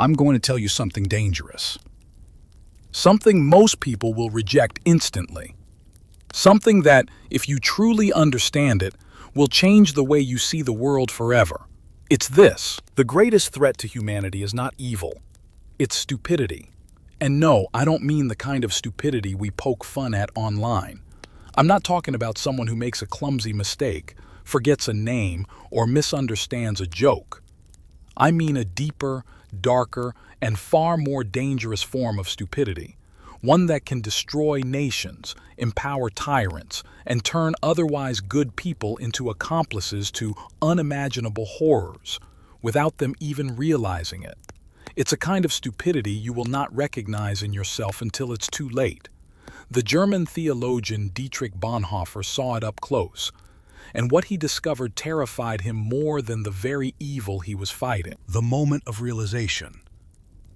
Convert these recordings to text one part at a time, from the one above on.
I'm going to tell you something dangerous. Something most people will reject instantly. Something that, if you truly understand it, will change the way you see the world forever. It's this: the greatest threat to humanity is not evil. It's stupidity. And no, I don't mean the kind of stupidity we poke fun at online. I'm not talking about someone who makes a clumsy mistake, forgets a name, or misunderstands a joke. I mean a deeper, darker, and far more dangerous form of stupidity. One that can destroy nations, empower tyrants, and turn otherwise good people into accomplices to unimaginable horrors, without them even realizing it. It's a kind of stupidity you will not recognize in yourself until it's too late. The German theologian Dietrich Bonhoeffer saw it up close, and what he discovered terrified him more than the very evil he was fighting: the moment of realization.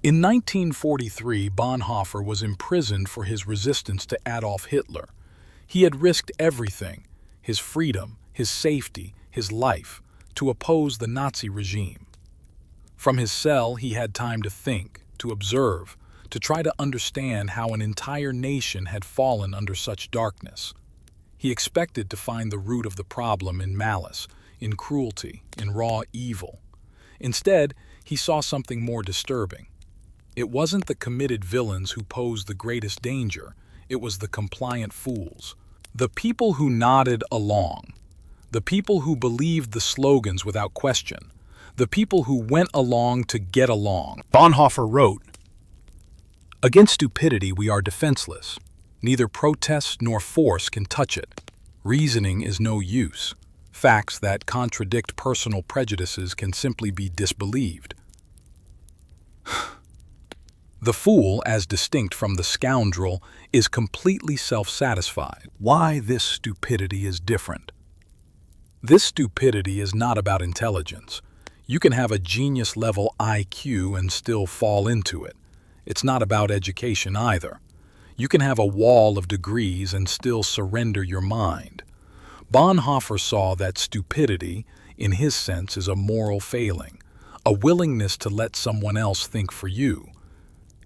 In 1943, Bonhoeffer was imprisoned for his resistance to Adolf Hitler. He had risked everything, his freedom, his safety, his life, to oppose the Nazi regime. From his cell, he had time to think, to observe, to try to understand how an entire nation had fallen under such darkness. He expected to find the root of the problem in malice, in cruelty, in raw evil. Instead, he saw something more disturbing. It wasn't the committed villains who posed the greatest danger, it was the compliant fools. The people who nodded along. The people who believed the slogans without question. The people who went along to get along. Bonhoeffer wrote, "Against stupidity we are defenseless. Neither protest nor force can touch it. Reasoning is no use. Facts that contradict personal prejudices can simply be disbelieved." The fool, as distinct from the scoundrel, is completely self-satisfied. Why this stupidity is different? This stupidity is not about intelligence. You can have a genius-level IQ and still fall into it. It's not about education either. You can have a wall of degrees and still surrender your mind. Bonhoeffer saw that stupidity, in his sense, is a moral failing, a willingness to let someone else think for you.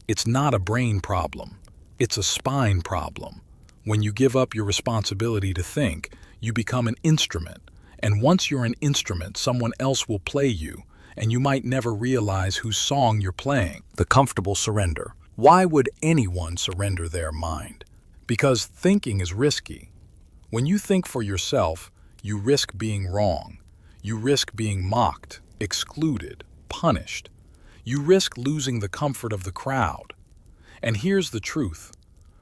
It's not a brain problem. It's a spine problem. When you give up your responsibility to think, you become an instrument. And once you're an instrument, someone else will play you, and you might never realize whose song you're playing. The comfortable surrender. Why would anyone surrender their mind? Because thinking is risky. When you think for yourself, you risk being wrong. You risk being mocked, excluded, punished. You risk losing the comfort of the crowd. And here's the truth.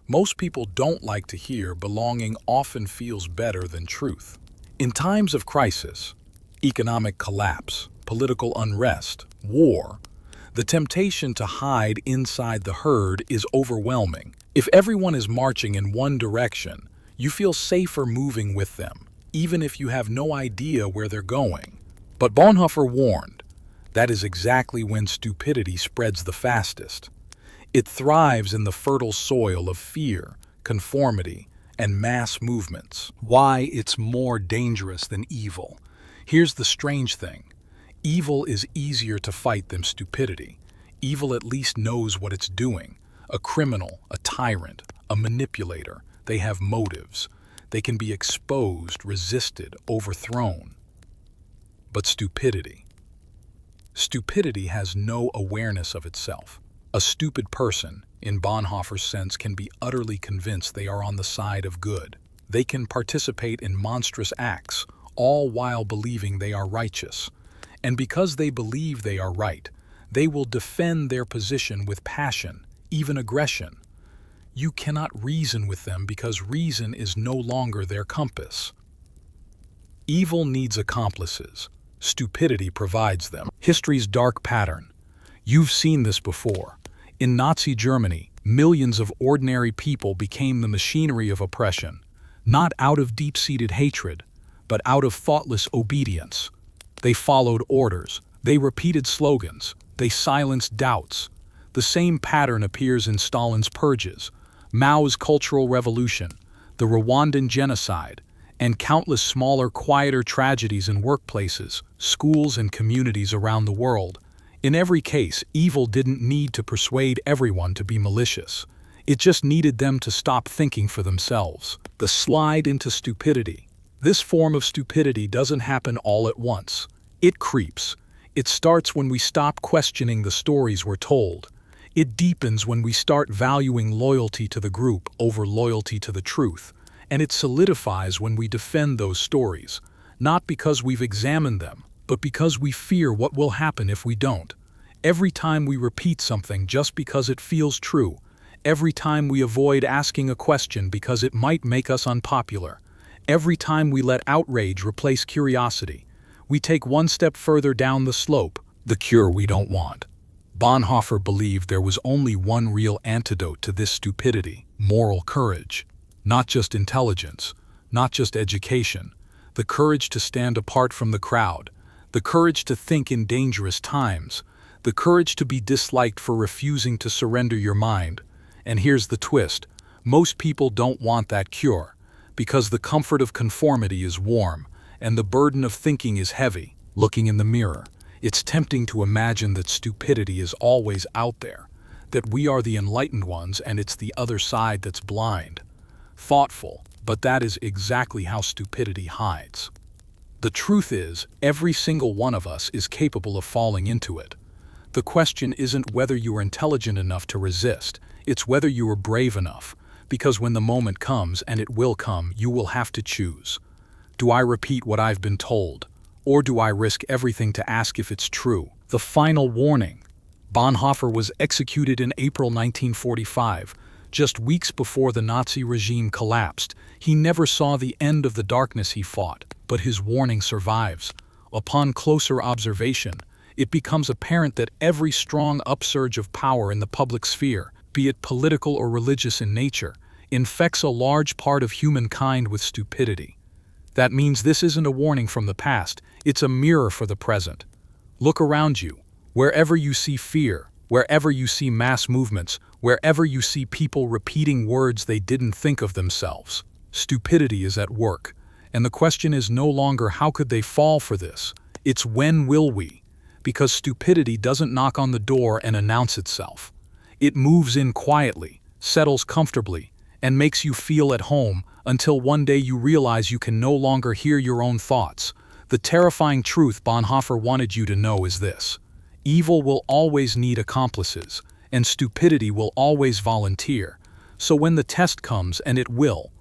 Most people don't like to hear belonging often feels better than truth. In times of crisis, economic collapse, political unrest, war, the temptation to hide inside the herd is overwhelming. If everyone is marching in one direction, you feel safer moving with them, even if you have no idea where they're going. But Bonhoeffer warned, that is exactly when stupidity spreads the fastest. It thrives in the fertile soil of fear, conformity, and mass movements. Why it's more dangerous than evil. Here's the strange thing. Evil is easier to fight than stupidity. Evil at least knows what it's doing. A criminal, a tyrant, a manipulator. They have motives. They can be exposed, resisted, overthrown. But stupidity. Stupidity has no awareness of itself. A stupid person, in Bonhoeffer's sense, can be utterly convinced they are on the side of good. They can participate in monstrous acts, all while believing they are righteous. And because they believe they are right, they will defend their position with passion, even aggression. You cannot reason with them because reason is no longer their compass. Evil needs accomplices. Stupidity provides them. History's dark pattern. You've seen this before. In Nazi Germany, millions of ordinary people became the machinery of oppression, not out of deep-seated hatred, but out of thoughtless obedience. They followed orders, they repeated slogans, they silenced doubts. The same pattern appears in Stalin's purges, Mao's Cultural Revolution, the Rwandan genocide, and countless smaller, quieter tragedies in workplaces, schools, and communities around the world. In every case, evil didn't need to persuade everyone to be malicious. It just needed them to stop thinking for themselves. The slide into stupidity. This form of stupidity doesn't happen all at once. It creeps. It starts when we stop questioning the stories we're told. It deepens when we start valuing loyalty to the group over loyalty to the truth. And it solidifies when we defend those stories, not because we've examined them, but because we fear what will happen if we don't. Every time we repeat something just because it feels true, every time we avoid asking a question because it might make us unpopular, every time we let outrage replace curiosity, we take one step further down the slope, the cure we don't want. Bonhoeffer believed there was only one real antidote to this stupidity: moral courage. Not just intelligence, not just education, the courage to stand apart from the crowd, the courage to think in dangerous times, the courage to be disliked for refusing to surrender your mind. And here's the twist: most people don't want that cure, because the comfort of conformity is warm, and the burden of thinking is heavy. Looking in the mirror, it's tempting to imagine that stupidity is always out there, that we are the enlightened ones and it's the other side that's blind. Thoughtful, but that is exactly how stupidity hides. The truth is, every single one of us is capable of falling into it. The question isn't whether you are intelligent enough to resist, it's whether you are brave enough, because when the moment comes, and it will come, you will have to choose. Do I repeat what I've been told, or do I risk everything to ask if it's true? The final warning. Bonhoeffer was executed in April 1945. Just weeks before the Nazi regime collapsed. He never saw the end of the darkness he fought, but his warning survives. Upon closer observation, it becomes apparent that every strong upsurge of power in the public sphere, be it political or religious in nature, infects a large part of humankind with stupidity. That means this isn't a warning from the past, it's a mirror for the present. Look around you. Wherever you see fear, wherever you see mass movements, wherever you see people repeating words they didn't think of themselves, stupidity is at work. And the question is no longer how could they fall for this, it's when will we? Because stupidity doesn't knock on the door and announce itself. It moves in quietly, settles comfortably, and makes you feel at home until one day you realize you can no longer hear your own thoughts. The terrifying truth Bonhoeffer wanted you to know is this: evil will always need accomplices, and stupidity will always volunteer. So when the test comes, and it will,